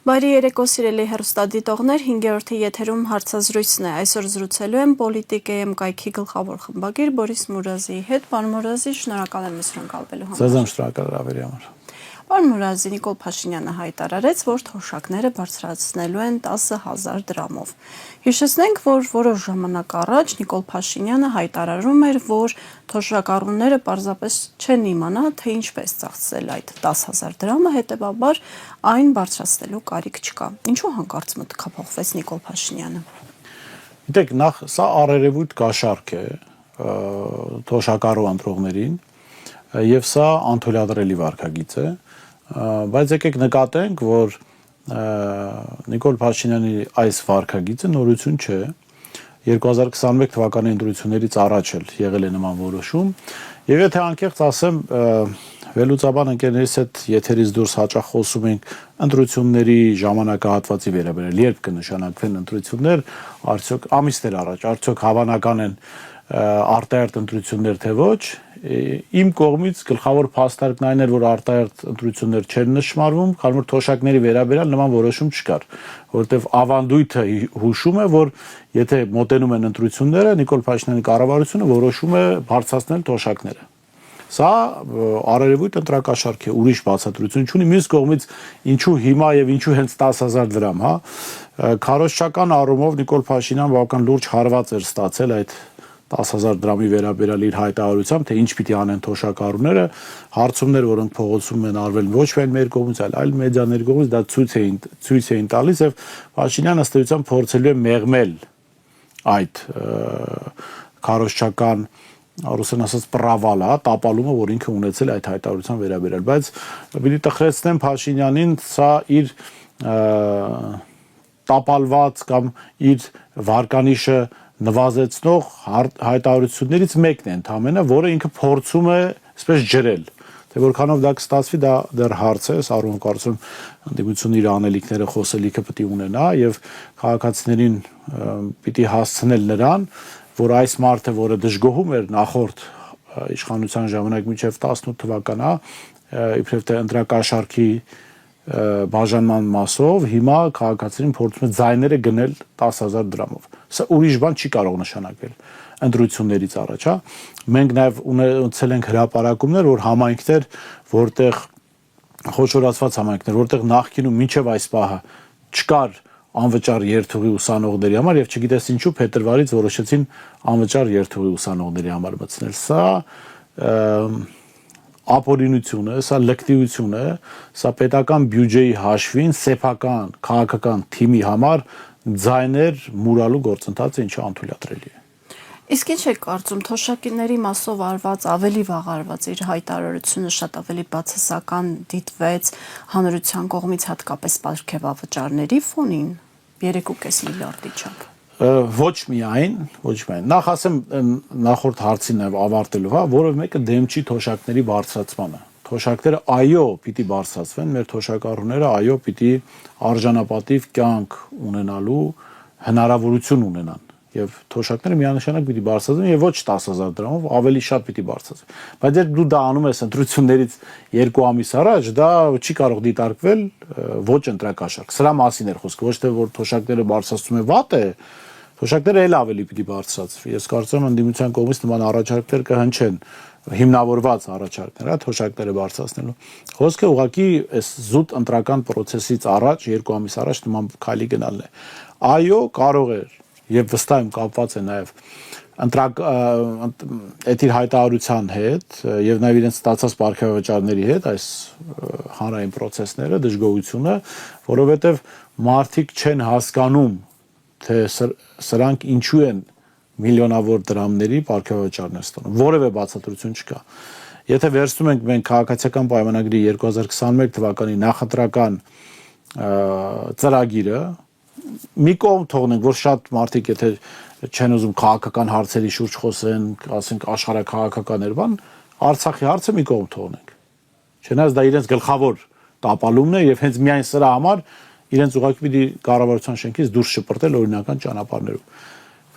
Բարի երեկո սիրելի հեռուստադիտողներ, 5-րդ եթերում հարցազրույցն է։ Այսօր զրուցելու եմ Պոլիտիկ.am կայքի գլխավոր խմբագիր Բորիս Մուրազիի հետ։ Պարոն Մուրազի, շնորհակալ եմ ինձ հրավիրելու համար։ Ձեզ եմ շնորհակալ հրավերի համար։ Պարոն Մուրազի, Նիկոլ Փաշինյանը հայտարարեց, որ թոշակները բարձրացնելու են 10,000 դրամով։ Հիշեցնենք, որ որոշ ժամանակ առաջ Նիկոլ Փաշինյանը հայտարարում էր, որ թոշակառուները պարզապես չեն իմանա, թե ինչպես ծախսել այդ 10,000 դրամը, հետևաբար այն բարձրացնելու կարիք չկա։ Ինչու հանկարծ մտքափոխվեց Նիկոլ Փաշինյանը։ Գիտեք, նախ սա առերևույթ կաշառք է թոշակառու ընտրողներին, եւ սա անթույլատրելի վարքագիծ է, բայց եկեք նկատենք, որ Նիկոլ Փաշինյանի այս վարքագիծը նորություն չէ։ 2021 թվականի ընտրություններից առաջ էլ եղել է նման որոշում, եւ եթե անկեղծ ասեմ, վերլուծաբան ընկերներից հետ եթերից դուրս հաճախ խոսում ենք ընտրությունների ժամանակահատվածի վերաբերյալ, երբ կնշանակվեն ընտրություններ, արդյոք ամիսներ առաջ, արդյոք հավանական են արտահերթ ընտրություններ թե ոչ, իմ կողմից գլխավոր փաստարկն այն էր, որ արտահերթ ընտրություններ չեն նշмарվում, քանի որ թոշակների վերաբերյալ նման որոշում չկար, որովհետև ավանդույթը հուշում է, որ եթե մոտենում են ընտրությունները, Նիկոլ Փաշինյանի կառավարությունը որոշում է բարձրացնել թոշակները։ Սա առերևույթ ընտրակաշառք է, ուրիշ բացատրություն չունի։ Մյուս կողմից ինչու հիմա եւ ինչու հենց 10,000 դրամ, հա, քարոզչական առումով Նիկոլ Փաշինյան բավական լուրջ հարված էր ստացել այդ 10,000 դրամի վերաբերյալ իր հայտարարությամբ, թե ինչ պիտի անեն թոշակառուները, հարցումներ, որոնք փողոցում են արվել ոչ միայն մեր կողմից, այլ մեդիաների կողմից, դա ցույց էին տալիս եւ Փաշինյանը ըստ էության փորձելու է մեղմել այդ քարոզչական ռուսեն ասած պրավալը, տապալումը, որ ինքը ունեցել այդ հայտարարության վերաբերյալ, բայց պիտի տխրեցնեմ Փաշինյանին, սա իր տապալված կամ իր վարկանիշը նվազեցնող հայտարարություններից մեկն է ընդամենը, որը ինքը փորձում է այսպես ջրել։ Թե որքանով դա կստացվի, դա դեռ հարց է, սարուն կարծում ընդդիմությունը իր անելիքները խոսելիքը պետք է ունենա եւ քաղաքացիներին պիտի հասցնել նրան, որ այս մարդը, որը դժգոհում էր նախորդ իշխանության ժամանակ մինչև 18 թվականը, իբրև թե ընտրակաշառքի բաժանման մասով հիմա քաղաքացիներին փորձում է ձայները գնել 10,000 դրամով։ Սա ուրիշ բան չի կարող նշանակել ընտրություններից առաջ, հա։ Մենք նաև ունեցել ենք հրապարակումներ, որ համայնքներ, որտեղ խոշորացված համայնքներ, որտեղ նախկինում մինչև այս պահը չկար անվճար երթուղի ուսանողների համար եւ չգիտես ինչու փետրվարից որոշեցին անվճար երթուղի ուսանողների համար մտցնել։ Սա ապօրինություն է, սա լկտիություն է, սա պետական բյուջեի հաշվին սեփական քաղաքական թիմի համար ձայներ մուրալու գործընթացը, ինչը անթույլատրելի է։ Իսկ ինչ է կարծում, թոշակիների մասով արված ավելի վաղ արված իր հայտարարությունը շատ ավելի բացասական դիտվեց հանրության կողմից, հատկապես պարգևավճարների ֆոնին 3.5 միլիարդի չափ։ Ոչ միայն։ Նախ ասեմ նախորդ հարցին ավարտելու, հա, որևէ մեկը դեմ չի թոշակների բարձրացմանը։ Թոշակները այո պիտի բարձրացվեն, մեր թոշակառուները այո պիտի արժանապատիվ կյանք ունենալու հնարավորություն ունենան։ Եվ թոշակները միանշանակ պիտի բարձրացվեն եւ ոչ 10,000 դրամով, ավելի շատ պիտի բարձրացվեն։ Բայց երբ դու դա անում ես ընտրություններից 2 ամիս առաջ, դա չի կարող դիտարկվել ոչ ընտրակաշառք։ Սրա մասին էր խոսքը, ոչ թե որ թոշակները բարձրացում է վատ է, թոշակները էլ ավելի պիտի բարձրացվի։ Ես կարծում եմ ընդդիմության կողմից նման առաջարկներ կհնչեն, հիմնավորված առաջարկներ, հա, թոշակները բարձրացնելու։ Խոսքը ուղղակի այս զուտ ընտրական process-ից առաջ, 2 ամիս առաջ նման քայլի գնալն է։ Այո, կարող է եւ վստահ եմ կապված է նաեւ այդ իր հայտարարության հետ եւ նաեւ իրենց ստացած պարգևավճարների հետ այս հանրային process-ները, դժգոհությունը, որովհետեւ մարդիկ չեն հասկանում, թե սրանք ինչու են միլիոնավոր դրամների պարգևավճարներ ստանում։ Որևէ բացատրություն չկա։ Եթե վերցնում ենք մենք քաղաքացիական պայմանագրի 2021 թվականի նախընտրական ծրագիրը, մի կողմ թողնենք, որ շատ մարդիկ եթե չեն ուզում քաղաքական հարցերի շուրջ խոսեն, ասենք աշխարհաքաղաքականներ բան, Արցախի հարցը մի կողմ թողնենք։ Չնայած դա իրենց գլխավոր տապալումն է եւ հենց միայն սրա համար իրենց ուղղակի պիտի կառավարության շենքից դուրս շպրտել օրինական ճանապարհներով։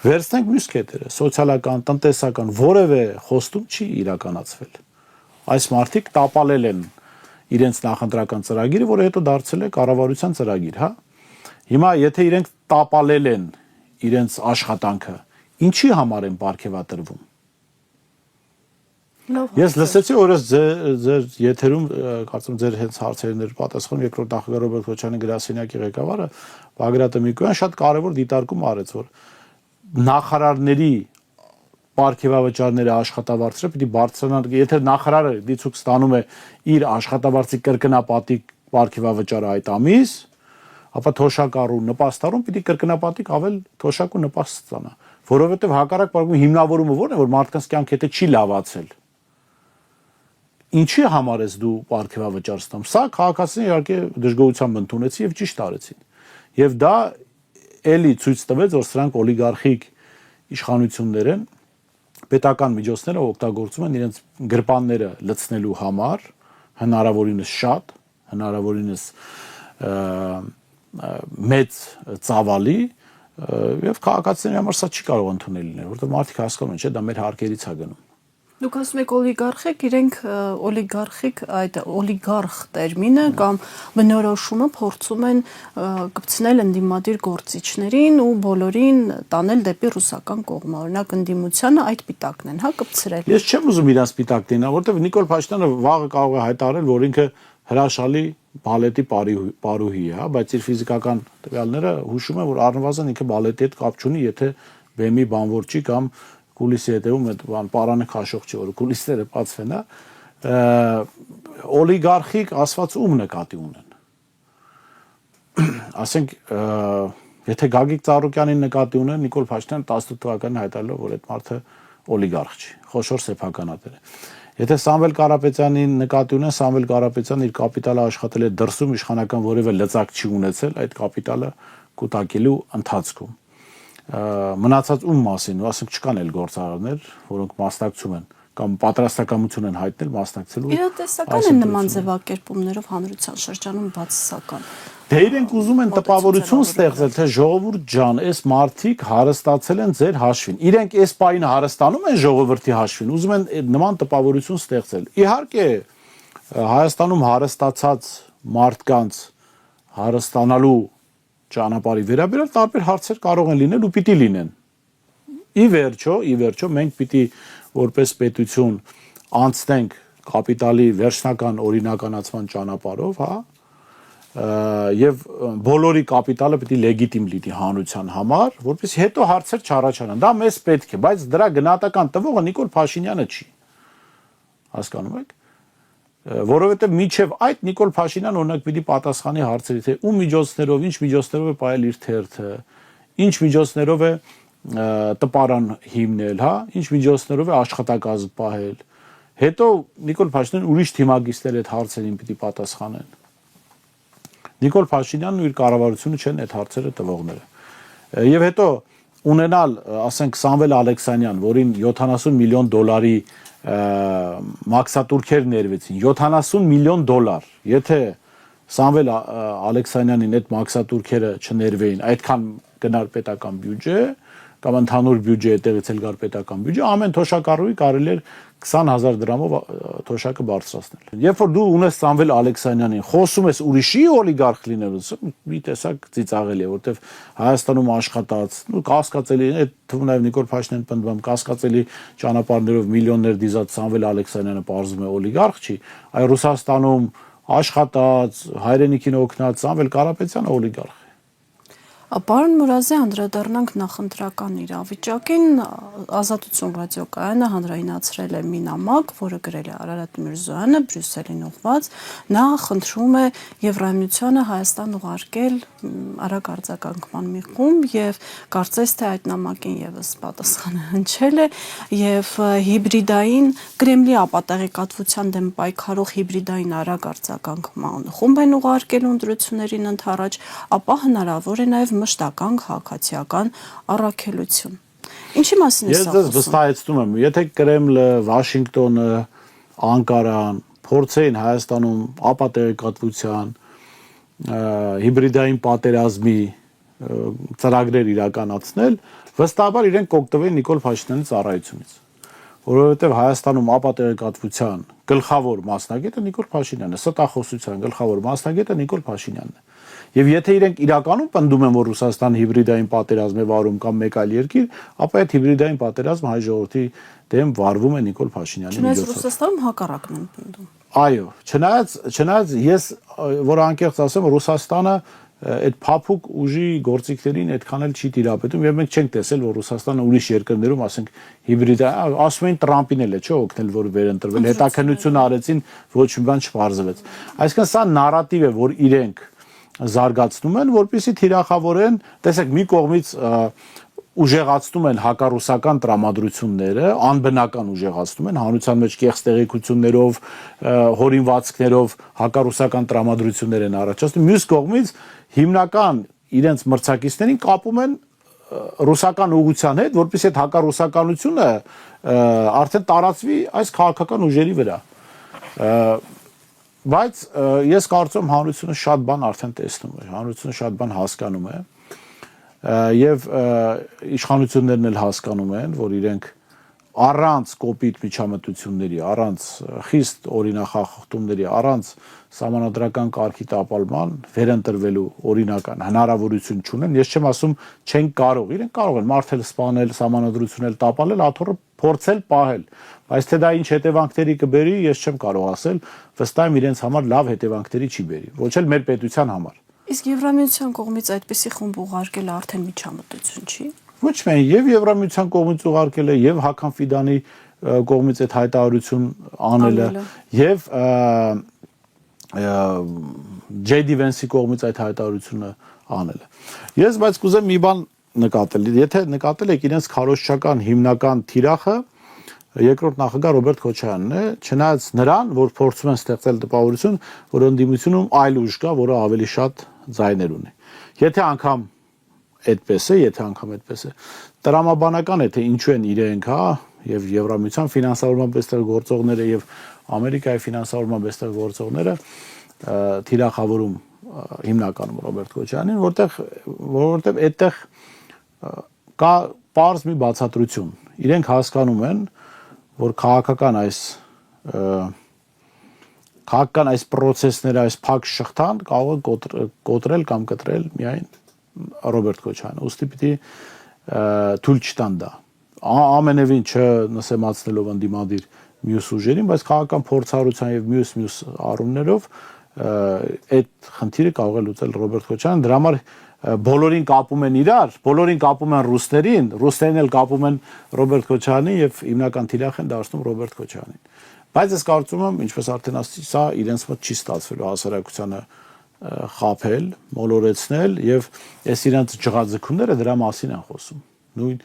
Վերցնենք մյուս կետերը, սոցիալական, տնտեսական, որևէ խոստում չի իրականացվել։ Այս մարդիկ տապալել են իրենց նախընտրական ծրագիրը, որը հետո դարձել է կառավարության ծրագիր, հա։ Հիմա եթե իրենք տապալել են իրենց աշխատանքը, ինչի համար են պարգևատրվում։ Ես լսեցի օրս ձեր եթերում, կարծում ձեր հենց հարցերին էր պատասխանում երկրորդ նախագահ Ռոբերտ Քոչարյանի գրասենյակի ղեկավարը Բագրատ Միկոյան շատ կարևոր դիտարկում արեց, որ նախարարների պարգևավճարները աշխատավարձերը պիտի բարձրանան, եթե նախարարը դիցուք ստանում է իր աշխատավարձի կրկնապատիկ պարգևավճարը այդ ամիս, ապա թոշակառու նպաստառուն պիտի կրկնապատիկ ավել թոշակ ու նպաստ ստանա, որովհետև հակառակ բարձրացումը հիմնավորումը ո՞րն է, որ մարդկանց կյանքը եթե չի լավացել, ինչի համար ես դու պարգևավճար ստանում։ Սա քաղաքացիները իհարկե դժգոհությամբ ընդունեցին եւ ճիշտ արեցին։ Եվ դա էլի ցույց տվեց, որ սրանք օլիգարխիկ իշխանություններ են, պետական միջոցները օգտագործում են իրենց գրպանները լցնելու համար, հնարավորինս շատ, հնարավորինս մեծ ծավալի եւ քաղաքացիների համար սա չի կարող ընդունել լինել, որովհետեւ մարդիկ հասկանում են, չէ, դա մեր հարկերից է գնում։ Դուք ասում եք օլիգարխիկ, իրենք օլիգարխիկ այդ օլիգարխ տերմինը կամ բնորոշումը փորձում են կպցնել ընդդիմադիր գործիչներին ու բոլորին տանել դեպի ռուսական կողմը, օրինակ ընդդիմությանը այդ պիտակն են, հա, կպցրել։ Ես չեմ ուզում իրանց պիտակ դինա, որովհետեւ Նիկոլ Փաշինյանը վաղը կարող է հայտարարել, որ ինքը հրաշալի բալետի պարուհի է, հա, բայց իր ֆիզիկական տվյալները հուշում են, որ առնվազն ինքը բալետի հետ կապ չունի, եթե բեմի բանվորչի կամ կուլիսի հետևում այդ բան պարանը քաշող չի, որ կուլիսները բացվեն, հա, օլիգարխիկ ասված ում նկատի ունեն։ Ասենք, եթե Գագիկ Ծառուկյանին նկատի ունեն, Նիկոլ Փաշինյանը 18 թվականին հայտարարել, որ այդ մարդը օլիգարխ չի, խոշոր սեփականատեր է։ Եթե Սամվել Կարապետյանին նկատի ունեն, Սամվել Կարապետյանը իր կապիտալը աշխատել է դրսում, իշխանական որևէ լծակ չի ունեցել այդ կապիտալը կուտակելու ընթացքում։ Մնացած ում մասին, ասենք չկան էլ գործարարներ, որոնք մասնակցում են կամ պատրաստակամություն են հայտնել մասնակցելու։ Իրատեսական են նման ձևակերպումներով հանրության շրջանում բացասական։ Դե իրենք ուզում են տպավորություն ստեղծել, թե ժողովուրդ ջան, այս մարդիկ հարստացել են ձեր հաշվին։ Իրենք այս պահին հարստանում են ժողովրդի հաշվին, ուզում են նման տպավորություն ստեղծել։ Իհարկե, Հայաստանում հարստացած մարդկանց հարստանալու ճանապարհի վերաբերյալ տարբեր հարցեր կարող են լինել ու պիտի լինեն։ Ի վերջո մենք պիտի որպես պետություն անցնենք կապիտալի վերջնական օրինականացման ճանապարհով, հա, եւ բոլորի կապիտալը պիտի լեգիտիմ լինի հանրության համար, որպեսզի հետո հարցեր չառաջանան։ Դա մեզ պետք է, բայց դրա գնահատական տվողը Նիկոլ Փաշինյանը չի։ Հասկանում եք։ Որովհետեւ միջև այդ Նիկոլ Փաշինյանը օրինակ պիտի պատասխանի հարցերի, թե ում միջոցներով, ինչ միջոցներով է պահել իր թերթը, ինչ միջոցներով է տպարան հիմնել, հա, ինչ միջոցներով է աշխատակազմ պահել։ Հետո Նիկոլ Փաշինյանն ուրիշ թիմագիստներ այդ հարցերին պիտի պատասխանեն։ Նիկոլ Փաշինյանն ու իր կառավարությունը չեն այդ հարցերը տվողները։ Եվ հետո ունենալ, ասենք, Սամվել Ալեքսանյան, որին 70 միլիոն դոլարի մաքսատուրքեր ներվեցին, 70 միլիոն դոլար, եթե Սամվել Ալեքսանյանին այդ մաքսատուրքերը չներվեին, այդքան գնար պետական բյուջե, կամ ընդհանուր բյուջե այդտեղից էլ գար պետական բյուջե, ամեն թոշակառուի կարելի էր 20,000 դրամով թոշակը բարձրացնել։ Երբ որ դու ունես Սամվել Ալեքսանյանին, խոսում ես ուրիշի օլիգարխ լինելուց, մի տեսակ ծիծաղելի է, որտեվ Հայաստանում աշխատած, կասկածելի, այդ թվում նաև Նիկոլ Փաշինյանի պնդում, կասկածելի ճանապարհներով միլիոններ դիզած Սամվել Ալեքսանյանը պարզվում է օլիգարխ չի, այ Ռուսաստանում աշխատած, հայրենիքին օգնած Սամվել Կարապետյանը օլիգարխ է։ Պարոն Մուրազի, անդրադառնանք նախընտրական իրավիճակին, Ազատություն ռադիոկայանը հանրայնացրել է մի նամակ, որը գրել է Արարատ Միրզոյանը, Բրյուսելին ուղղված, նա խնդրում է Եվրամիությանը Հայաստան ուղարկել արագ արձագանքման մի խումբ եւ կարծես թե այդ նամակին եւս պատասխանը հնչել է եւ հիբրիդային Կրեմլի ապատեղեկատվության դեմ պայքարող հիբրիդային արագ արձագանքման խումբ են ուղարկել ընտրություններին ընդառաջ, ապա հնարավոր է նաեւ մշտական քաղաքացիական առաքելություն։ Ինչի մասին է սա խոսում։ Ես ձեզ վստահեցնում եմ, եթե Կրեմլը, Վաշինգտոնը, Անկարան փորձեին Հայաստանում ապատեղեկատվության, հիբրիդային պատերազմի ծրագրեր իրականացնել, վստահաբար իրենք կօգտվեն Նիկոլ Փաշինյանի ծառայությունից։ որովհետև Հայաստանում ապատեղեկատվության գլխավոր մասնագետը Նիկոլ Փաշինյանն է, ստախոսության գլխավոր մասնագետը Նիկոլ Փաշինյանն է։ Եվ եթե իրենք իրականում պնդում են, որ Ռուսաստանը հիբրիդային պատերազմ է վարում կամ մեկ այլ երկիր, ապա այդ հիբրիդային պատերազմը հայ ժողովրդի դեմ վարվում է Նիկոլ Փաշինյանի միջոցով։ միջոցով։ Ռուսաստանում հակառակն են պնդում։ Այո, չնայած ես որ անկեղծ ասեմ, Ռուսաստանը այդ փափուկ ուժի գործիքներին այդքան էլ չի տիրապետում եւ մենք չենք տեսել որ Ռուսաստանը ուրիշ երկրներում ասենք հիբրիդ ասում են Տրամպին էլ է չէ օգնել որ վերընտրվել հետաքննություն արեցին ոչ մի բան չբարձվեց այսինքն սա նարատիվ է որ իրենք զարգացնում են որպեսզի թիրախավորեն տեսեք մի կողմից ուժեղացնում են հակառուսական տրամադրությունները, անբնական ուժեղացնում են, հանրության մեջ կեղծ տեղեկություններով, հորինվածքներով հակառուսական տրամադրություններ են առաջացնում։ Մյուս կողմից հիմնական իրենց մրցակիցներին կապում են ռուսական ուղղության հետ, որպեսզի այդ հակառուսականությունը արդեն տարածվի այս քաղաքական ուժերի վրա։ Բայց ես կարծում եմ հանրությունը շատ բան արդեն տեսնում է, հանրությունը շատ բան հասկանում է։ Եվ իշխանություններն էլ հասկանում են, որ իրենք առանց կոպիտ միջամտությունների, առանց խիստ օրինախախտումների, առանց սահմանադրական կարգի տապալման վերընտրվելու օրինական հնարավորություն չունեն։ Ես չեմ ասում չեն կարող, իրենք կարող են մարդել սպանել, սահմանադրություն էլ տապալել, աթոռը փորձել պահել, բայց թե դա ինչ հետևանքների կբերի, ես չեմ կարող ասել, վստահ եմ իրենց համար լավ հետևանքների չի բերի, ոչ էլ մեր պետության համար։ Իսկ Եվրամիության կողմից այդպիսի խումբ ուղարկելը արդեն միջամտություն չի։ Ոչ միայն եւ Եվրամիության կողմից ուղարկել է եւ Հական Ֆիդանի կողմից այդ հայտարարություն անելը եւ Ջեյդի Վենսի կողմից այդ հայտարարությունը անելը։ Ես բայց կուզեմ մի բան նկատել, եթե նկատել եք իրենց քարոզչական հիմնական թիրախը երկրորդ նախագահ Ռոբերտ Քոչարյանն է, չնայած նրան, որ փորձում են ստեղծել տպավորություն, որ ընդդիմությունում այլ ուժ կա, որը ավելի շատ ձայներ ունի։ Եթե անգամ այդպես է, տրամաբանական է, թե ինչու են իրենք, հա, եւ Եվրամիության ֆինանսավորման պես գործողները եւ Ամերիկայի ֆինանսավորման պես գործողները թիրախավորում հիմնականում Ռոբերտ Քոչարյանին, որովհետեւ այդտեղ կա պարզ մի բացատրություն։ Իրենք հասկանում են, որ քաղաքական այս process-ները, այս փակ շղթան կարող է կոտրել կամ կտրել միայն Ռոբերտ Քոչարյանը։ Ուստի պիտի թույլ չտան դա։ Ամենևին չնսեմացնելով ընդդիմադիր մյուս ուժերին, բայց քաղաքական փորձառության եւ մյուս առումներով այդ խնդիրը կարող է լուծել Ռոբերտ Քոչարյանը։ Դրա համար բոլորին կապում են իրար, բոլորին կապում են ռուսներին, ռուսերին էլ կապում են Ռոբերտ Քոչարյանին եւ հիմնական թիրախ են դարձնում Ռոբերտ Քոչարյանին։ Բայց ես կարծում եմ, ինչպես արդեն ասացի, սա իրենց մոտ չի ստացվելու հասարակությանը խաբել, մոլորեցնել եւ այս իրենց ջղաձգումները դրա մասին են խոսում։ Նույն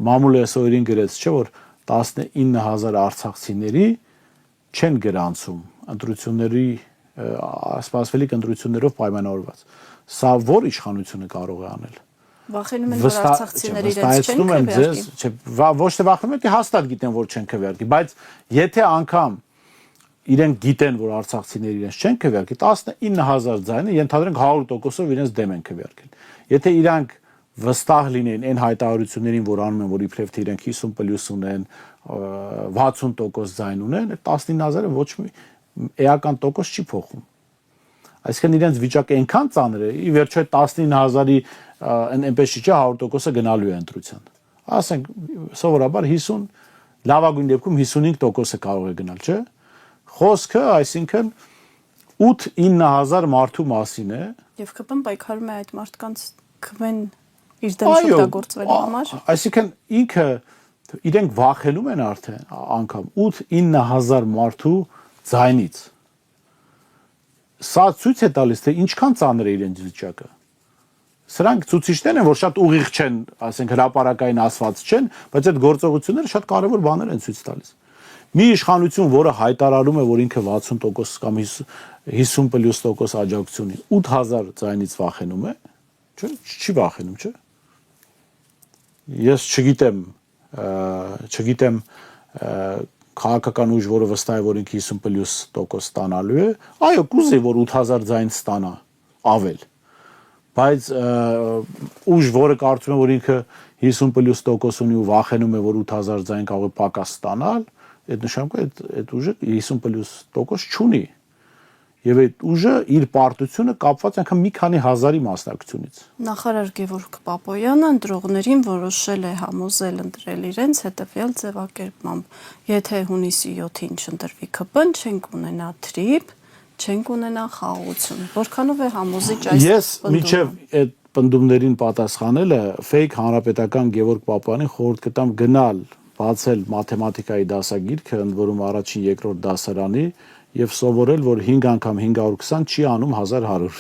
Մամուլը այսօրին գրեց, չէ՞ որ 19000 արցախցիների չեն գրանցում ընտրությունների սպասվելիք ընտրություններով պայմանավորված։ Սա որ իշխանությունը կարող է անել։ Վախենում են, որ արցախցիները իրենց չեն քվեարկի։ Ոչ թե վախենում են, հաստատ գիտեն, որ չեն քվեարկի, բայց եթե անգամ իրենք գիտեն, որ արցախցիները իրենց չեն քվեարկի, 19000 ձայնը ենթադրենք 100%-ով իրենց դեմ են քվեարկել։ Եթե իրանք վստահ լինեն այն հայտարարություններին, որ անում են, որ իբրև թե իրենք 50+ ունեն, 60% ձայն ունեն, այդ 19000-ը ոչ մի էական տոկոս չի փոխում։ Այսինքն իրենց վիճակը այնքան ծանր է, ի վերջո 19000-ի այնպես չի 100%-ը գնալու է ընտրության։ Ասենք սովորաբար 50, լավագույն դեպքում 55%-ը կարող է գնալ, չէ՞։ Խոսքը, այսինքն 8-9000 մարդու մասին է։ Եվ ԿՊ-ն պայքարում է այդ մարդկանց քվեն իր դեմ շփոթագործվելու համար։ Այսինքն ինքը իրենք վախենում են արդեն անգամ 8-9000 մարդու ձայնից։ Սա ցույց է տալիս, թե ինչքան ծանր է իրենց վիճակը։ Սրանք ցուցիչներ են, որ շատ ուղիղ չեն, ասենք հրապարակային ասված չեն, բայց այդ գործողությունները շատ կարևոր բաներ են ցույց տալիս։ Մի իշխանություն, որը հայտարարում է, որ ինքը 60% կամ 50+ աջակցություն ունի, 8000 ձայնից վախենում է, չէ՞, չի վախենում, չէ՞։ Ես չգիտեմ քաղաքական ուժ, որը վստահ է, որ ինքը 50+ ստանալու է, այո, կուզի, որ 8000 ձայն ստանա ավել, բայց ուժ, որը կարծում է, որ ինքը 50% ունի ու վախենում է, որ 8000 ձայն կարող է պակաս ստանալ, այդ նշանակում է այդ ուժը 50% չունի։ Եվ այդ ուժը իր պարտությունը կապված անգամ մի քանի հազարի մասնակցությունից։ Նախարար Գևորգ Պապոյանը ընտրողներին որոշել է համոզել ընտրել իրենց հետևյալ ձևակերպմամբ. եթե հունիսի 7-ին չընտրվի ԿՊ-ն, չենք ունենա թրիփ, չենք ունենա խաղաղություն։ Որքանով է համոզիչ այս Ես միջև այդ պնդումներին պատասխանելը ֆեյք հանրապետական Գևորգ Պապոյանին խորհուրդ կտամ գնալ բացել մաթեմատիկայի դասագիրքը, ընդ որում առաջին երկրորդ դասարանի եւ սովորել, որ 5 անգամ 520 չի անում 1100։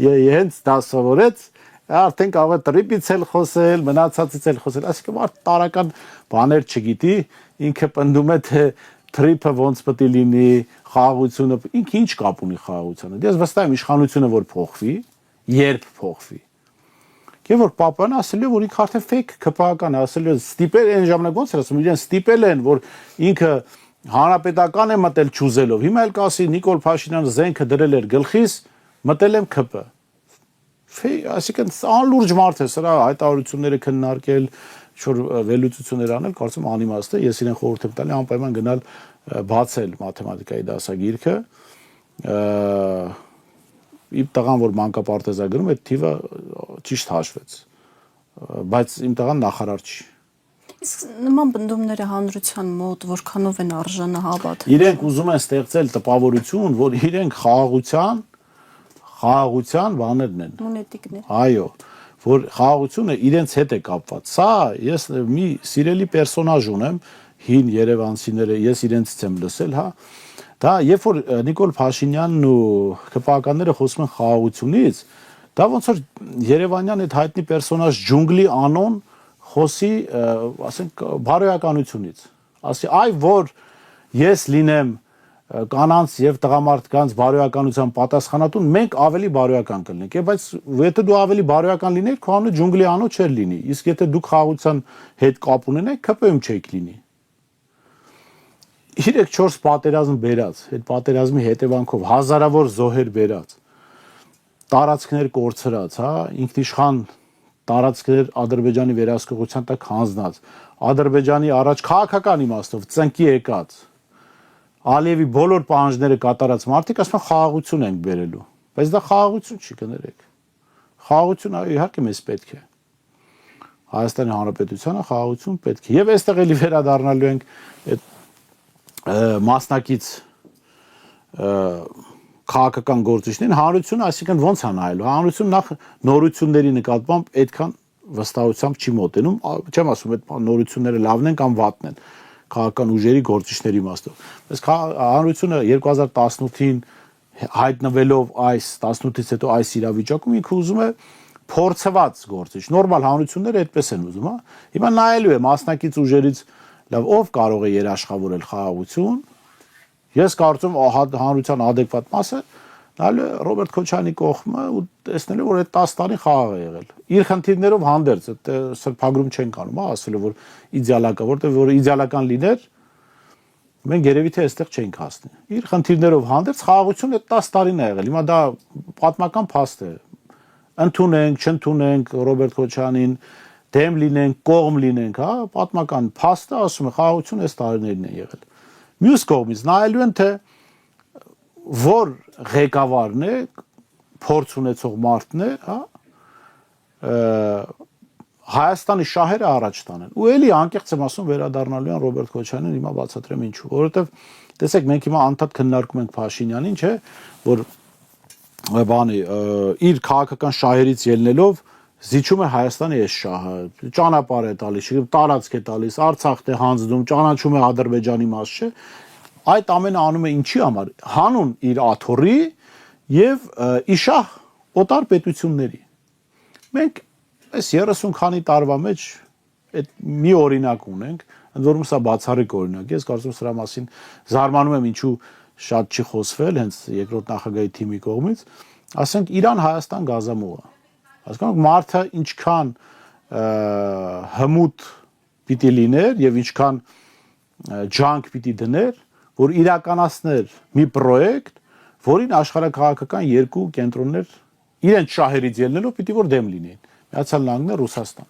Հենց դա սովորեց, արդեն կարող է տրիպից էլ խոսել, մնացածից էլ խոսել, այսինքն մարդ տարական բաներ չգիտի, ինքը պնդում է թե տրիպը ոնց պետք է լինի, խաղաղությունը, ինքը ինչ կապ ունի խաղաղությանը։ Ես վստահ եմ իշխանությունը որ փոխվի, երբ փոխվի։ Գևորգ Պապոյանը ասել է, որ ինքը արդեն ֆեյք ԿՊ-ական է, ասել է ստիպել այն ժամանակ ոնց էր ասում, իրեն ստիպել են, որ ինքը հանրապետական է մտել ճուզելով։ Հիմա էլ կասի Նիկոլ Փաշինյանը զենքը դրել էր գլխիս, մտել եմ ԿՊ։ Այսինքն անլուրջ մարդ է, սրա հայտարարությունները քննարկել, ինչ-որ վերլուծություններ անել, կարծում անիմաստ է, ես իրեն խորհուրդ եմ տալի անպայման գնալ բացել մաթեմատիկայի դասագիրքը։ Իմ տղան որ մանկապարտեզա գրում, այդ թիվը ճիշտ հաշվեց, բայց իմ տղան նախարար չի։ Իսկ նման բնդումները հանրության մոտ որքանով են արժանահավատ։ Իրենք ուզում են ստեղծել տպավորություն, որ իրենք խաղաղության բաներն են։ Մունետիկներ։ Այո, որ խաղաղությունը իրենց հետ է կապված։ Սա ես մի սիրելի պերսոնաժ ունեմ, հին երևանցիները, ես իրենցից եմ լսել, հա։ Դա երբ որ Նիկոլ Փաշինյանն ու ԿՊ-ականները խոսում են խաղաղությունից, դա ոնց որ Երևանյան այդ հայտնի պերսոնաժ ջունգլի անոն խոսի, ասենք բարոյականությունից։ Ասի, այ որ ես լինեմ կանանց եւ տղամարդկանց բարոյականության պատասխանատուն, մենք ավելի բարոյական կլինենք։ Բայց եթե դու ավելի բարոյական լինեիր, քո անունը ջունգլի անո չէր լինի։ Իսկ եթե դուք խաղաղության հետ կապ ունենայիք, ԿՊ-ում չէիք լինի։ 3-4 պատերազմ բերած, այդ պատերազմի հետևանքով հազարավոր զոհեր բերած, տարածքներ կորցրած, հա, ինքնիշխան տարածքներ Ադրբեջանի վերահսկողության տակ հանձնած, Ադրբեջանի առաջ քաղաքական իմաստով ծնկի եկած, Ալիևի բոլոր պահանջները կատարած մարդիկ ասում են խաղաղություն ենք բերելու, բայց դա խաղաղություն չի, կներեք։ Խաղաղություն իհարկե մեզ պետք է։ Հայաստանի Հանրապետությանը խաղաղություն պետք է։ Եվ այստեղ էլի վերադառնալու ենք այդ մասնակից քաղաքական գործիչներին, հանրությունը, այսինքն ոնց է նայելու։ Հանրությունը նախ նորությունների նկատմամբ այդքան վստահությամբ չի մոտենում, չեմ ասում այդ նորությունները լավն են կամ վատն են քաղաքական ուժերի գործիչների իմաստով։ Բայց հանրությունը 2018-ին հայտնվելով այս 18-ից հետո այս իրավիճակում ինքը ուզում է փորձված գործիչ։ Նորմալ հանրությունները այդպես են ուզում, հա։ Հիմա նայելու է մասնակից ուժերից լավ ով կարող է երաշխավորել խաղաղություն։ Ես կարծում հանրության adekvat մասը նայելու է Ռոբերտ Քոչարյանի կողմը ու տեսնելու որ այդ 10 տարի խաղաղ է եղել։ Իր խնդիրներով հանդերձ, այդ սրբագրում չեն կանում, հա, ասելու որ իդեալակա, որտեղ որ իդեալական լիներ, մենք երևի թե այստեղ չենք հասնի։ Իր խնդիրներով հանդերձ խաղաղություն այդ 10 տարին է եղել։ Հիմա դա պատմական փաստ է։ Ընդունենք, չընդունենք Ռոբերտ Քոչարյանին, դեմ լինենք, կողմ լինենք, հա, պատմական փաստը ասում է խաղաղություն այս տարիներին է եղել։ Մյուս կողմից նայելու են թե որ ղեկավարն է, փորձ ունեցող մարդն է, հա, Հայաստանի շահերը առաջ տանեն։ Ու էլի անկեղծ եմ ասում վերադառնալու են Ռոբերտ Քոչարյանին, հիմա բացատրեմ ինչու, որովհետև տեսեք մենք հիմա անդադ քննարկում ենք Փաշինյանին, չէ, որ բանի իր քաղաքական շահերից ելնելով զիջում է Հայաստանի այս շահը, ճանապարհ է տալիս, տարածք է տալիս, Արցախ է հանձնում, ճանաչում է Ադրբեջանի մաս, չէ։ Այդ ամենը անում է ինչի համար։ Հանուն իր աթոռի եւ իշահ օտար պետությունների։ Մենք այս 30 քանի տարվա մեջ այդ մի օրինակ ունենք, ընդ որում սա բացառիկ օրինակ է, ես կարծում սրա մասին զարմանում եմ ինչու շատ չի խոսվել հենց երկրորդ նախագահի թիմի կողմից, ասենք Իրան-Հայաստան գազամուղը։ Հասկանաք մարդը ինչքան հմուտ պիտի լիներ եւ ինչքան ջանք պիտի դներ, որ իրականացներ մի պրոյեկտ, որին աշխարհակաղակական երկու կենտրոններ իրենց շահերից ելնելով պիտի որ դեմ լինեին։ Միացյալ Նահանգներ, Ռուսաստան։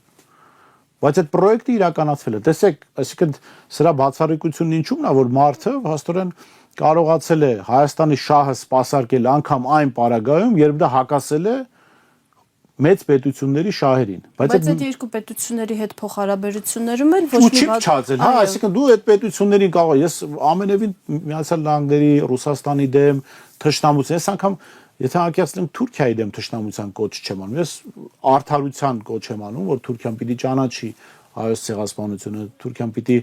բայց այդ պրոյեկտը իրականացվել է։ Տեսեք, այսինքն սրա բացառիկությունն ինչու՞մն է, որ մարդը հաստորեն կարողացել է Հայաստանի շահը սպասարկել անգամ այն պարագայում, երբ դա հակասել է մեծ պետությունների շահերին։ Բայց այդ երկու պետությունների հետ փոխհարաբերություններում էլ ոչ մի բան չափել, հա, այսինքն դու այդ պետություններին կարող ես ամենևին Միացյալ Նահանգների, Ռուսաստանի դեմ թշնամություն, ես անգամ եթե անկեղծեմ Թուրքիայի դեմ թշնամության կոչ չեմ անում, ես արդարության կոչ եմ անում, որ Թուրքիան պիտի ճանաչի հայոց ցեղասպանությունը, Թուրքիան պիտի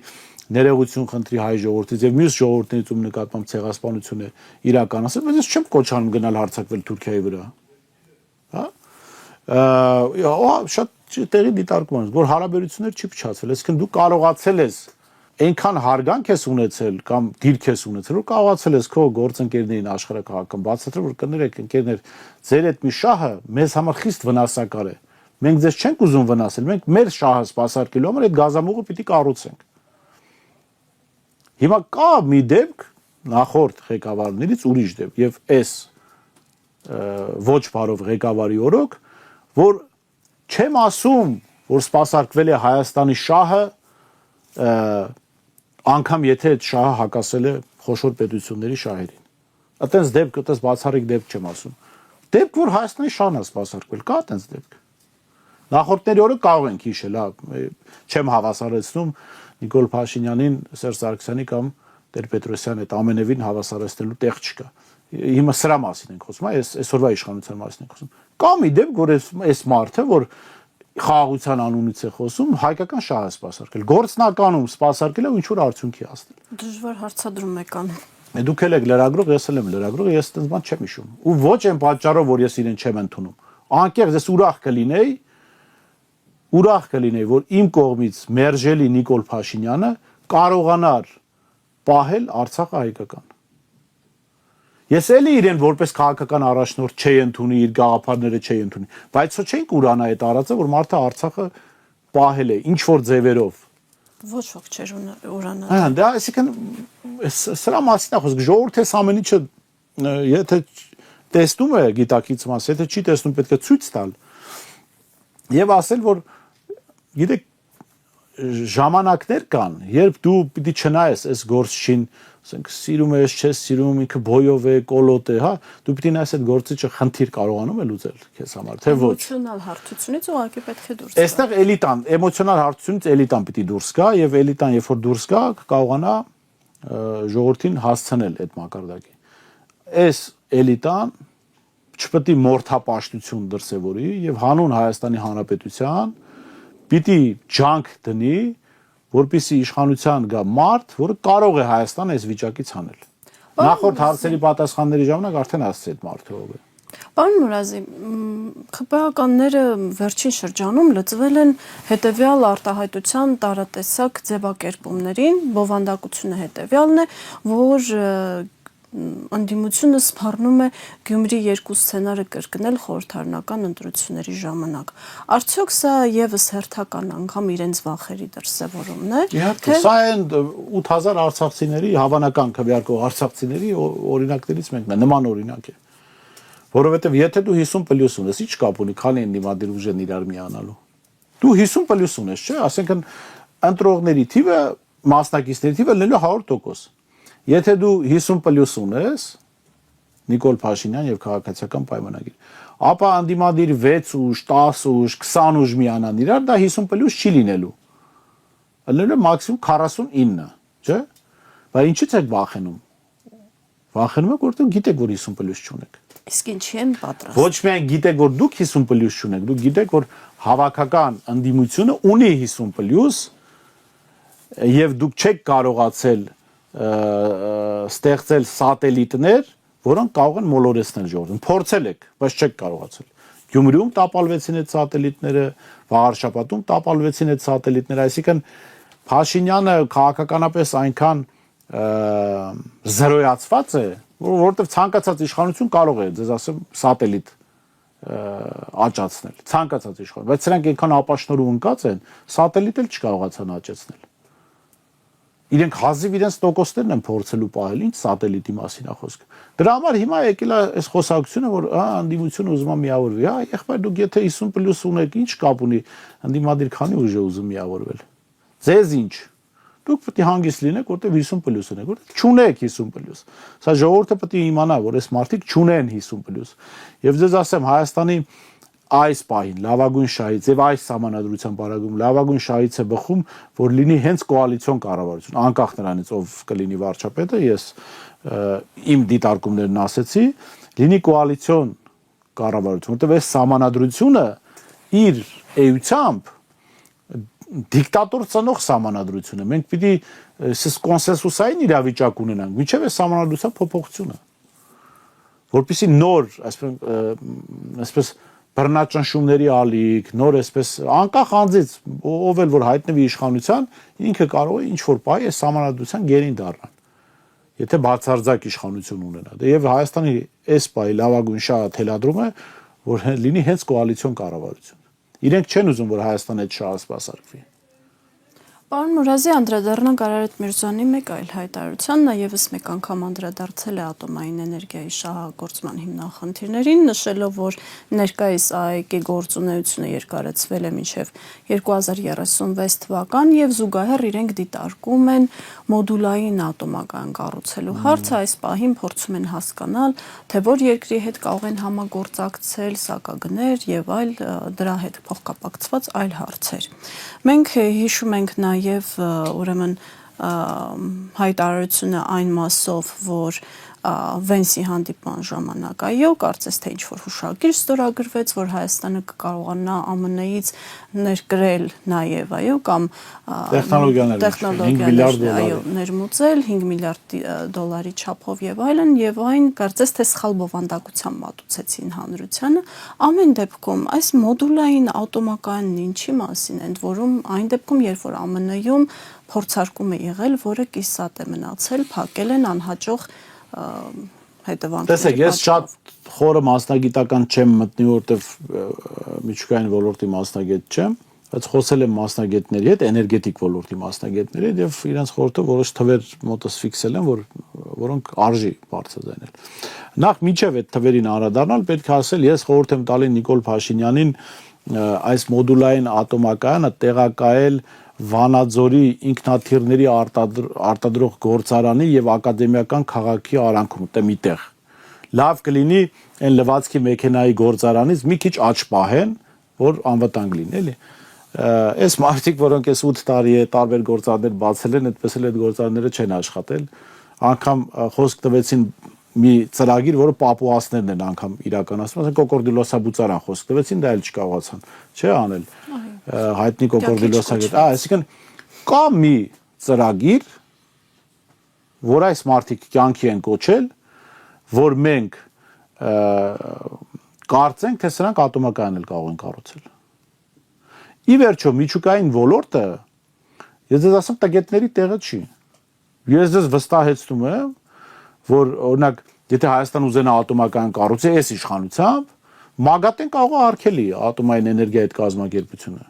ներողություն խնդրի հայ ժողովրդից եւ մյուս ժողովուրդներից ում նկատմամբ ցեղասպանություն է իրականացել, բայց ես չեմ կոչ անում գնալ հարձակվել Թուրքիայի վրա։ Հա շատ տեղի դիտարկում են, որ հարաբերություններ չի փչացել, այսինքն դու կարողացել ես այնքան հարգանք ես ունեցել կամ դիրք ես ունեցել, որ կարողացել ես քո գործընկերներին աշխարհակահաղական բացատրել, որ կներեք ընկերներ, ձեր այդ մի շահը մեզ համար խիստ վնասակար է։ Մենք ձեզ չենք ուզում վնասել, մենք մեր շահը սպասարկելու համար այդ գազամուղը պիտի կառուցենք։ Հիմա կա մի դեպք նախորդ ղեկավարներից ուրիշ դեպք եւ այս ոչ բարով ղեկավարի օրոք, որ չեմ ասում, որ սպասարկվել է Հայաստանի շահը անգամ եթե այդ շահը հակասել է խոշոր պետությունների շահերին։ Այդտենց դեպք, այդտենց բացառիկ դեպք չեմ ասում։ Դեպք, որ Հայաստանի շահն է սպասարկվել, կա այդտենց դեպք։ Նախորդների օրը կարող ենք հիշել, հա, չեմ հավասարեցնում Նիկոլ Փաշինյանին, Սերժ Սարգսյանի կամ Տեր-Պետրոսյանի այդ ամենևին հավասարեցնելու տեղ չկա։ Հիմա սրա մասին ենք խոսում, այսօրվա իշխանության մասին ենք խոսում։ Կա մի դեպք, որ այս մարդը, որ խաղաղության անունից է խոսում, հայկական շահ է սպասարկել։ Գործնականում սպասարկել է ու ինչ որ արդյունքի հասնել։ Դժվար հարցադրում եք անում։ Դուք եք լրագրող, ես էլ եմ լրագրող, ես այդպես բան չեմ հիշում։ Ու ոչ այն պատճառով, որ ես իրեն չեմ ընդունում։ Անկեղծ ես ուրախ կլինեի, որ իմ կողմից մերժելի Նիկոլ Փաշինյանը կարողանար պահել Արցախը հայկական։ Ես էլի իրեն որպես քաղաքական առաջնորդ չէի ընդունի, իր գաղափարները չէի ընդունի, բայց ոչ չենք ուրանա այդ արածը, որ մարդը Արցախը պահել է ինչ որ ձևերով։ Ոչ ոք չէր ուրանա։ Հա, դա այսինքն սրա մասին է խոսքը, ժողովուրդը այս ամեն ինչը եթե տեսնում է գիտակից մաս, եթե չի տեսնում, պետք է ցույց տալ եւ ասել, որ գիտեք ժամանակներ կան, երբ դու պիտի չնայես այս գործչին, ասենք սիրում ես, չես սիրում, ինքը բոյով է, կոլոտ է, հա, դու պիտի նայես այդ գործիչը խնդիր կարողանում է լուծել քեզ համար, թե ոչ։ Էմոցիոնալ հարթությունից ուղղակի պետք է դուրս գա։ Այստեղ էլիտան, էմոցիոնալ հարթությունից էլիտան պիտի դուրս գա եւ էլիտան, երբ որ դուրս գա, կարողանա ժողովրդին հասցնել այդ մակարդակի։ Այս էլիտան չպետք է մորթապաշտություն դրսևորի եւ հանուն Հայաստանի Հանրապետության պիտի ջանք դնի, որպեսզի իշխանության գա մարդ, որը կարող է Հայաստանը այս վիճակից հանել։ Նախորդ հարցերի պատասխանների ժամանակ արդեն ասացի այդ մարդը ով է։ Պարոն Մուրազի, ԽՊՀ-ականները վերջին շրջանում լծվել են հետևյալ արտահայտության տարատեսակ ձևակերպումներին, բովանդակությունը հետևյալն է, որ ընդդիմությունը սպառնում է Գյումրի 2 սցենարը կրկնել խորհրդարանական ընտրությունների ժամանակ։ Արդյոք սա եւս հերթական անգամ իրենց վախերի դրսևորումն է։ Իհարկե, սա այն 8000 արցախցիների հավանական քվեարկող արցախցիների օրինակներից մեկն է, նման օրինակ է։ Որովհետեւ եթե դու 50+ ունես, ի՞նչ կապ ունի, քանի են դիմադիր ուժերն իրար միանալու։ Դու 50+ ունես, չէ՞, ասենքն ընտրողների թիվը, մասնակիցների թիվը լինելու 100%։ Եթե դու 50+ ունես, Նիկոլ Փաշինյան եւ քաղաքացիական պայմանագիր, ապա անդիմադիր 6 ուժ, 10 ուժ, 20 ուժ միանան իրար, դա 50+ չի լինելու։ Լինելու է մաքսիմում 49, չէ՞։ Բայց ինչի՞ց եք վախենում։ Վախենում եք, որովհետեւ գիտեք, որ 50+ չունեք։ Իսկ ինչի են պատրաստ։ Ոչ միայն գիտեք, որ դուք 50+ չունեք, դուք գիտեք, որ հավաքական ընդդիմությունը ունի 50+ եւ դուք չեք կարողացել ստեղծել սատելիտներ, որոնք կարող են մոլորեցնել ժողովրդին։ Փորձել եք, բայց չեք կարողացել։ Գյումրիում տապալվեցին այդ սատելիտները, Վաղարշապատում տապալվեցին այդ սատելիտները, այսինքն Փաշինյանը քաղաքականապես այնքան զրոյացված է, որովհետև ցանկացած իշխանություն կարող է, ձեզ ասեմ, սատելիտ աճացնել, ցանկացած իշխանություն, բայց սրանք այնքան ապաշնորհ ու ընկած են, սատելիտ էլ չկարողացան աճեցնել։ իրենք հազիվ իրենց տոկոսներն են փորձելու պահել, ինչ սատելիտի մասին է խոսքը։ Դրա համար հիմա եկել է այս խոսակցությունը, որ անդիմությունը ուզում է միավորվի, եղբայր դուք եթե 50+ ունեք, ինչ կապ ունի, անդիմադիր քանի ուժ է ուզում միավորվել։ Ձեզ ինչ։ Դուք պետք է հանգիստ լինեք, որտեղ 50+ ունեք, որտեղ չունեք 50+։ Սա ժողովուրդը պետք է իմանա, որ այս մարդիկ չունեն 50+։ Եվ ձեզ ասեմ, Հայաստանի այս պահին լավագույն շահից եւ այս համանadrության բարագում լավագույն շահից է բխում, որ լինի հենց կոալիցիոն կառավարություն, անկախ նրանից ով կլինի վարչապետը, ես իմ դիտարկումներն ասեցի, լինի կոալիցիոն կառավարություն, որտեղ այս համանadrությունը իր էությամբ դիկտատոր ծնող համանadrություն է։ Մենք պիտի կոնսենսուսային իրավիճակ ունենանք, միջև այս համանadrության փոփոխությունը, որպեսզի նոր, այսպես բռնաճնշումների ալիք, նոր այսպես անկախ անձից ով էլ որ հայտնվի իշխանության, ինքը կարող է ինչ որ պահի այս համանadrության գերին դառնալ։ Եթե բացարձակ իշխանություն ունենա։ Եվ Հայաստանի այս պահի լավագույն շահը թելադրում է, որ լինի հենց կոալիցիոն կառավարություն։ Իրենք չեն ուզում, որ Հայաստանը այդ շահը սպասարկվի։ Պարոն Մուրազի, անդրադառնանք Արարատ Միրզոյանի մեկ այլ հայտարարության, նա ևս մեկ անգամ անդրադարձել է ատոմային էներգիայի շահագործման հիմնախնդիրներին, նշելով, որ ներկայիս ԱԵԿ-ի գործունեությունը երկարացվել է մինչև 2036 թվական եւ զուգահեռ իրենք դիտարկում են մոդուլային ատոմական կառուցելու հարցը, այս պահին փորձում են հասկանալ, թե որ երկրի հետ կարող են համագործակցել, սակագներ եւ այլ դրա հետ փոխկապակցված այլ հարցեր։ Մենք հիշում ենք նաև ուրեմն հայտարարությունը այն մասով, որ Վենսի հանդիպման ժամանակ այո, կարծես թե ինչ-որ հուշագիր ստորագրվեց, որ Հայաստանը կկարողանա ԱՄՆ-ից ներկրել նաև, այո, կամ տեխնոլոգիաներ, այո, ներմուծել 5 միլիարդ դոլարի չափով եւ այն կարծես թե սխալ բովանդակությամբ մատուցեցին հանրությանը։ Ամեն դեպքում այս մոդուլային ատոմականն ինչի մասին են, որում այն դեպքում, երբ որ ԱՄՆ-ում փորձարկում է եղել, որը կիսատ է մնացել, փակել են անհաջող հետևանքներ։ Տեսեք, ես շատ խորը մասնագիտական չեմ մտնի, որտեվ միջուկային ոլորտի մասնագետ չեմ, բայց խոսել եմ մասնագետների հետ, էներգետիկ ոլորտի մասնագետների հետ եւ իրենց խորհուրդը որոշ թվեր մոտս ֆիքսել են, որոնք արժի բարձրացնել։ Նախ միջև այդ թվերին անդրադառնալ պետք է ասել, ես խորհուրդ եմ տալի Նիկոլ Փաշինյանին այս մոդուլային ատոմակայանը տեղակայել Վանաձորի ինքնաթիռների արտադրող գործարանի եւ ակադեմիական քաղաքի արանքում, դե միտեղ։ Լավ կլինի այն լվացքի մեքենայի գործարանից մի քիչ աճ պահեն, որ անվտանգ լինի, էլի։ Այս մարդիկ, որոնք այս 8 տարի է տարբեր գործարաններ բացել են, այդպես էլ այդ գործարանները չեն աշխատել, անգամ խոսք տվեցին մի ծրագիր, որը պապուասներն են անգամ իրականացնում, ասենք կոկորդիլոսաբուծարան խոսք տվեցին, դա էլ չկարողացան, չէ՞ անել։ Հայտնի կոկորդիլոսագետ, այսինքն կա մի ծրագիր, որ այս մարդիկ կյանքի են կոչել, որ մենք կարծենք, թե սրանք ատոմական էլ կարող են կառուցել։ Ի վերջո միջուկային ոլորտը, ես ձեզ ասեմ, տագետների տեղը չի։ Ես ձեզ վստահեցնում եմ, որ օրինակ, եթե Հայաստան ուզենա ատոմական կառուցել այս իշխանությամբ, մագատեն կարող է արգելի ատոմային էներգիայի այդ կազմակերպությունը։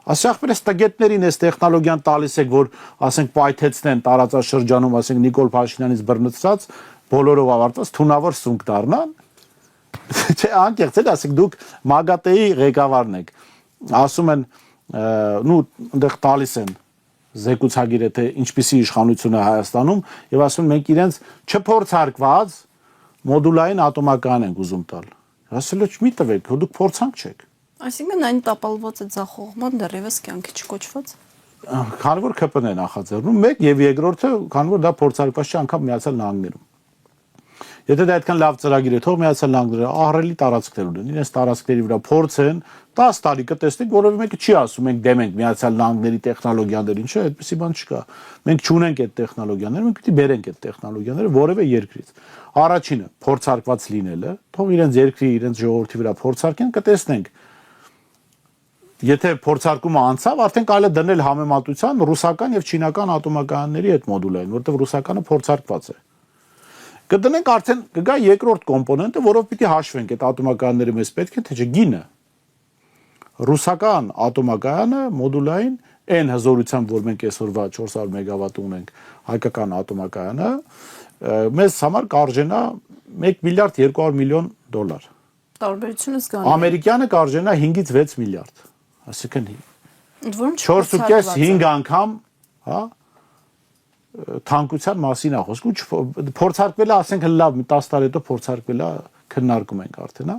Ասենք այս տագետներին այս տեխնոլոգիան տալիս եք, որ ասենք պայթեցնեն տարածաշրջանում, ասենք Նիկոլ Փաշինյանից բռնցած, բոլորով ավարտված թունավոր սունկ դառնան։ Չէ, անկեղծ էլ ասենք դուք մագատեի ղեկավարն եք։ Ասում են, այնտեղ տալիս են զեկուցագիրը, թե ինչպիսի իշխանություն է Հայաստանում, եւ ասում են մենք իրենց չփորձարկված մոդուլային ատոմական ենք ուզում տալ։ Ասել ոչ մի տվեք, դուք փորձանք չեք։ Այսինքն այն տապալված է ձախողման դեռևս կյանքի չկոչված։ Քանի որ ԿՊՆ է նախաձեռնում, մեկ եւ երկրորդը, քանի որ դա փորձարկված չի անգամ Միացյալ Նահանգներում։ Եթե դա այդքան լավ ծրագիր է, թող Միացյալ Նահանգները ահռելի տարածքներ ունեն, իրենց տարածքների վրա փորձեն, 10 տարի կտեսնենք, որովհետեւ մեկը չի ասում, մենք դեմ ենք Միացյալ Նահանգների տեխնոլոգիաներին, չէ, այդպեսի բան չկա։ Մենք չունենք այդ տեխնոլոգիաները, մենք պիտի բերենք այդ տեխնոլոգիաները որևէ երկրից։ Առաջինը փորձարկված լինելը, թող իրենց երկրի, իրենց ժողովրդի վրա փորձարկեն, կտեսնենք։ Եթե փորձարկումը անցավ, արդեն կարելի է դնել համեմատության ռուսական եւ չինական ատոմականների հետ մոդուլային, որտեղ ռուսականը փորձարկված է։ Կդնենք արդեն կգա երկրորդ կոմպոնենտը, որով պիտի հաշվենք այդ ատոմականները մեզ պետք է թե չէ գինը։ Ռուսական ատոմակայանը մոդուլային այն հզորությամբ, որ մենք այսօրվա 400 մեգավատ ունենք հայկական ատոմակայանը, մեզ համար կարժենա 1 միլիարդ 200 միլիոն դոլար։ Տարբերությունը զգալի է։ Ամերիկյանը կարժենա 5-ից 6 միլիարդ։ Այսինքն Ընդ որում 4.5 անգամ, հա, թանկության մասին է խոսքը, փորձարկվել է, ասենք լավ, 10 տարի հետո փորձարկվել է, քննարկում ենք արդեն, հա։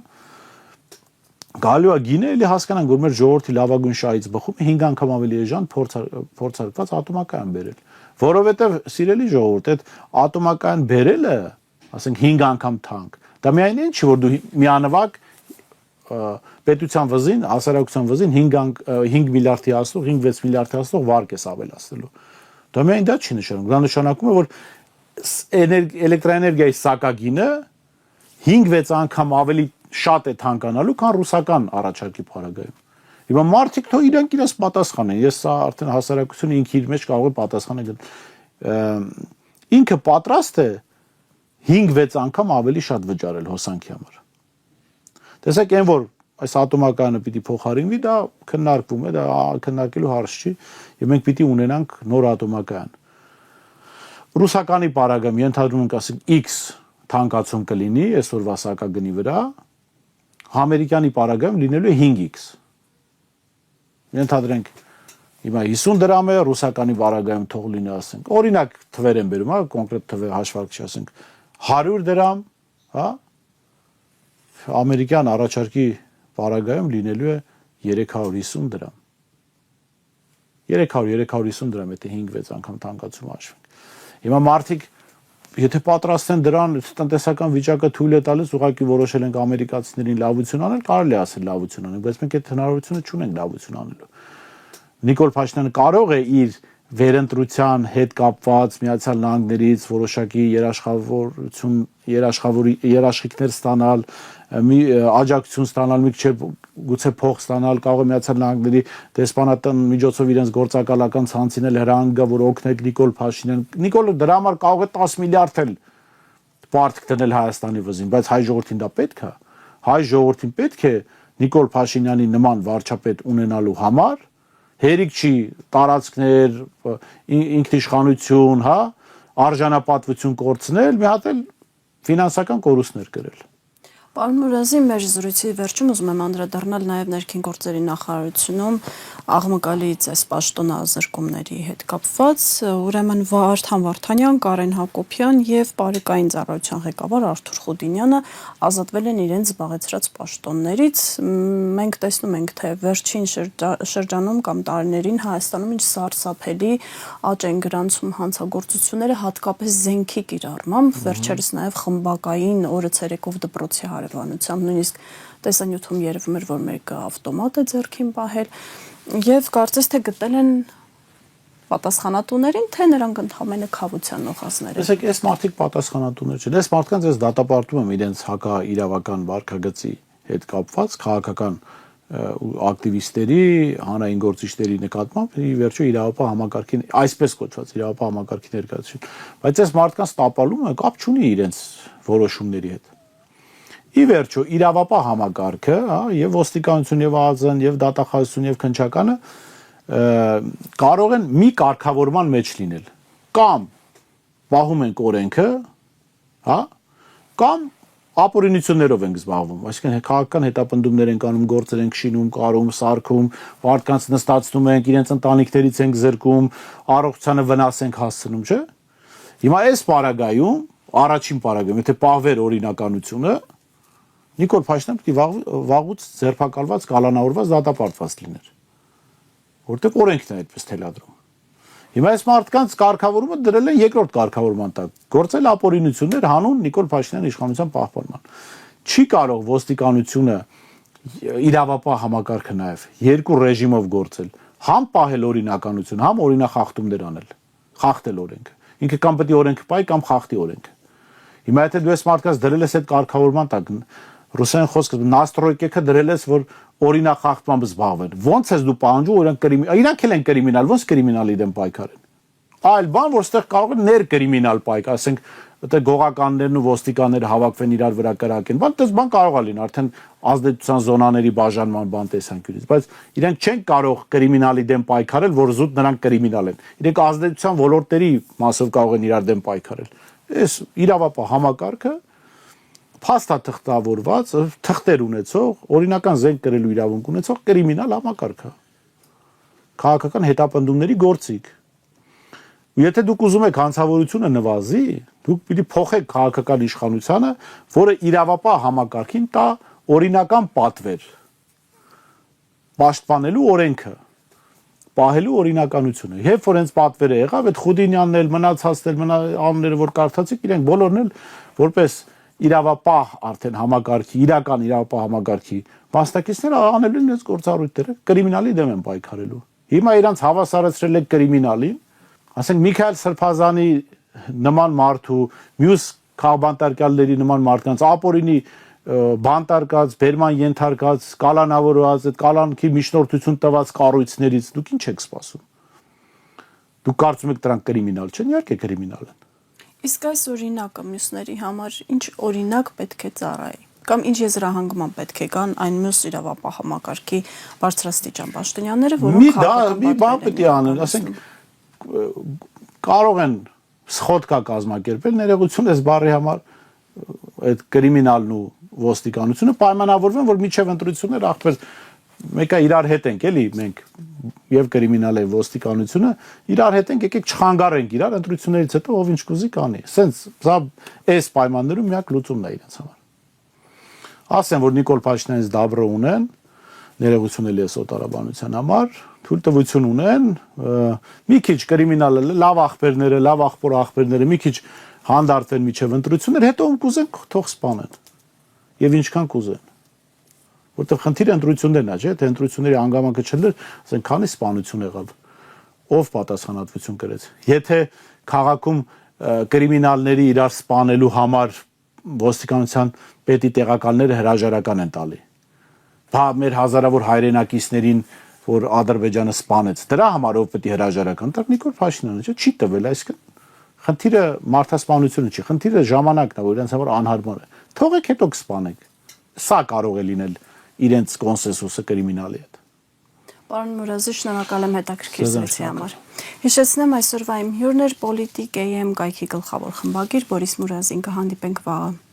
Գալու է գինը, էլի հասկանանք, որ մեր ժողովրդի լավագույն շահից բխում 5 անգամ ավելի էժան փորձարկված ատոմակայան բերել։ Որովհետև սիրելի ժողովուրդ, այդ ատոմակայան բերելը, ասենք 5 անգամ թանկ, դա միայն այն չի, որ դու միանվագ պետության վզին, հասարակության վզին 5 միլիարդի հասնող, 5-6 միլիարդի հասնող վարկ ես ավելացնելու։ Դա միայն դա չի նշանակում, դա նշանակում է, որ էլեկտրաէներգիայի սակագինը 5-6 անգամ ավելի շատ է թանկանալու, քան ռուսական առաջարկի փարագայում։ Հիմա մարդիկ թող իրենք իրենց պատասխանեն, ես սա արդեն հասարակությունը ինքը իր մեջ կարող է պատասխանել։ Ինքը պատրաստ է 5-6 անգամ ավելի շատ վճարել հոսանքի համար։ Տեսեք, այն որ այս ատոմակայանը պիտի փոխարինվի, դա քննարկվում է, դա քննարկելու հարց չի, եւ մենք պիտի ունենանք նոր ատոմակայան։ Ռուսականի պարագայում ենթադրում ենք, ասենք X թանկացում կլինի այսօրվա սակագնի վրա, ամերիկյանի պարագայում լինելու է 5x։ Ենթադրենք հիմա 50 դրամ է, ռուսականի պարագայում թող լինի, ասենք, օրինակ թվեր են բերում, հա, կոնկրետ թվեր հաշվարկի չի, ասենք 100 դրամ, հա, ամերիկյան առաջարկի պարագայում լինելու է 350 դրամ։ 300-350 դրամ, եթե 5-6 անգամ թանկացում հաշվենք։ Հիմա մարդիկ եթե պատրաստ են դրան, տնտեսական վիճակը թույլ է տալիս, ուղղակի որոշել ենք ամերիկացիներին լավություն անել, կարելի է ասել լավություն անենք, բայց մենք այդ հնարավորությունը չունենք լավություն անելու։ Նիկոլ Փաշինյանը կարող է իր վերընտրության հետ կապված Միացյալ Նահանգներից որոշակի երաշխիքներ ստանալ, աջակցություն ստանալ, մի քիչ գուցե փող ստանալ, կարող է Միացյալ Նահանգների դեսպանատան միջոցով իրենց գործակալական ցանցին էլ հրահանգ գա, որ օգնեք Նիկոլ Փաշինյան։ Նիկոլը դրա համար կարող է 10 միլիարդ էլ պարտք դնել Հայաստանի վզին, բայց հայ ժողովրդին դա պետք է։ Հայ ժողովրդին պետք է Նիկոլ Փաշինյանի նման վարչապետ ունենալու համար հերիք չի տարածքներ, ինքնիշխանություն, հա, արժանապատվություն կորցնել, մի հատ էլ ֆինանսական կորուստներ կրել։ Պարոն Մուրազի, մեր զրույցի վերջում ուզում եմ անդրադառնալ նաև ներքին գործերի նախարարությունում աղմկալից այս պաշտոնազրկումների հետ կապված, ուրեմն Վարդան Վարդանյան, Կարեն Հակոբյան եւ Պարեկային ծառայության ղեկավար Արթուր Խուդինյանը ազատվել են իրենց զբաղեցրած պաշտոններից։ Մենք տեսնում ենք, թե վերջին շրջանում կամ տարիներին Հայաստանում ինչ սարսափելի աճ են գրանցում հանցագործությունները, հատկապես զենքի կիրառմամբ, վերջերս նաև խմբակային օրը ցերեկով դպրոցի հարևանությամբ, նույնիսկ տեսանյութում երևում էր, որ մեկը ավտոմատ է ձեռքին պահել, եւ կարծես թե գտել են պատասխանատուներին, թե նրանք ընդհանրապես քավության նոխազներ են։ Տեսեք, այս մարդիկ պատասխանատուներ չեն։ Այս մարդկանց ես դատապարտում եմ իրենց հակաիրավական վարքագծի հետ կապված քաղաքական ակտիվիստերի, հանրային գործիչների նկատմամբ, ի վերջո իրավապահ համակարգի, այսպես կոչված իրավապահ համակարգի ներկայացուցիչ։ Բայց այս մարդկանց տապալումը կապ չունի իրենց որոշումների հետ։ Ի վերջո իրավապահ համակարգը, հա, եւ ոստիկանություն եւ ԱԱԶ-ն եւ դատախազություն եւ քննչականը կարող են մի կարգավորման մեջ լինել, կամ պահում են օրենքը, հա, կամ ապօրինություններով են զբաղվում, այսինքն քաղաքական հետապնդումներ են անում, գործեր են շինում, կարում, սարքում, մարդկանց նստացնում են, իրենց ընտանիքներից են զրկում, առողջությանը վնաս են հասցնում, չէ՞։ Հիմա այս պարագայում, առաջին պարագայում, եթե պահվեր օրինականությունը, Նիկոլ Փաշինյանը պիտի վաղուց ձերբակալված, կալանավորված, դատապարտված լիներ, որտեղ օրենքն է այդպես թելադրում։ Հիմա այս մարդկանց կարգավորումը դրել են երկրորդ կարգավորման տակ, գործել ապօրինություններ հանուն Նիկոլ Փաշինյանի իշխանության պահպանման։ Չի կարող ոստիկանությունը, իրավապահ համակարգը նաև երկու ռեժիմով գործել, համ պահել օրինականություն, համ օրինախախտումներ անել, խախտել օրենքը։ Ինքը կամ պետք է օրենքը պահի, կամ խախտի օրենքը։ Հիմա եթե դու այս մարդկանց դրել ես այդ կարգավորման տակ, ռուսերեն խոսքը նաստրոյկեքը դրել ես, որ օրինախախտմամբ զբաղվեն։ Ոնց ես դու պահանջում, իրանք էլ են կրիմինալ, ոնց կրիմինալի դեմ պայքարեն։ Այլ բան, որ ստեղ կարող է ներկրիմինալ պայքար, ասենք այդտեղ գողականներն ու ոստիկանները հավաքվեն իրար վրա կրակեն։ Բան կարող է լինել արդեն ազդեցության զոնաների բաժանման բան տեսանկյունից, բայց իրենք չեն կարող կրիմինալի դեմ պայքարել, որ զուտ նրանք կրիմինալ են։ Իրենք ազդեցության ոլորտների մասով կարող են իրար դեմ պայքարել։ Այս իրավապահ համակարգը փաստաթղթավորված, թղթեր ունեցող, օրինական զենք կրելու իրավունք ունեցող կրիմինալ համակարգ է։ Քաղաքական հետապնդումների գործիք։ Եթե դուք ուզում եք հանցավորությունը նվազի, դուք պիտի փոխեք քաղաքական իշխանությունը, որը իրավապահ համակարգին տա օրինական պատվեր, պաշտպանելու օրենքը, պահելու օրինականությունը։ Երբ որ հենց պատվերը եղավ, այդ Խուդինյանն էլ մնացածն էլ անունները որ կարդացիք, իրենք բոլորն էլ որպես իրավապահ արդեն համակարգի, իրական իրավապահ համակարգի մասնակիցները անելու են այս գործառույթները, կրիմինալի դեմ են պայքարելու։ Հիմա իրանց հավասարեցրել եք կրիմինալին, ասենք Միքայել Սրբազանի նման մարդու, մյուս քաղբանտարկյալների նման մարդկանց ապօրինի բանտարկած, բերման ենթարկած, կալանավորված, այդ կալանքի միջնորդություն տված կառույցներից դուք ինչ եք սպասում։ Դուք կարծում եք դրանք կրիմինալ չեն, իհարկե կրիմինալ են։ Իսկ այս օրինակը մյուսների համար ինչ օրինակ պետք է ծառայի կամ ինչ եզրահանգման պետք է կան այն մյուս իրավապահ համակարգի բարձրաստիճան պաշտոնյաները, որոնք մի բան պետք է անեն, ասենք կարող են սխոդկա կազմակերպել ներողություն այս բառի համար այդ կրիմինալն ու ոստիկանությունը պայմանավորվեն, որ միջև ընտրություններ ախպեր մեկը իրար հետ ենք էլի մենք եւ կրիմինալ եւ ոստիկանությունը իրար հետ ենք եկեք չխանգարենք իրար ընտրություններից հետո ով ինչ կուզի կանի սենց սա այս պայմաններում միակ լուծումն է իրենց համար ասեն որ Նիկոլ Փաշինյանից դաբրո ունեն ներողություն էլի էս օտարաբանության համար թույլտվություն ունեն մի քիչ կրիմինալ լավ ախպերները լավ ախպոր ախպերները մի քիչ հանդարտվեն միջև ընտրություններ հետո ում կուզեն թող սպանեն եւ ինչքան կուզեն որտեղ խնդիրը ընտրություններն է, չէ՞, թե ընտրությունների հանգամանքը չլներ, ասենք քանի սպանություն եղավ, ով պատասխանատվություն կրեց։ Եթե քաղաքում կրիմինալների իրար սպանելու համար ոստիկանության պետի տեղակալները հրաժարական են տալի։ Բա մեր հազարավոր հայրենակիցներին, որ Ադրբեջանը սպանեց, դրա համար ով պետք է հրաժարական տա, Նիկոլ Փաշինյանը, չէ՞, չի տվել, այսինքն խնդիրը մարդասպանությունը չի, խնդիրը ժամանակն է, որ իրենց համար անհարմար է։ Թողեք հետո կսպանեք։ Սա կարող է լինել իրենց կոնսենսուսը կրիմինալի հետ։ Պարոն Մուրազի, շնորհակալ եմ հետաքրքիր զրույցի համար։ Հիշեցնեմ այսօրվա իմ հյուրն էր պոլիտիկ.am կայքի գլխավոր խմբագիր Բորիս Մուրազին, կհանդիպենք վաղը։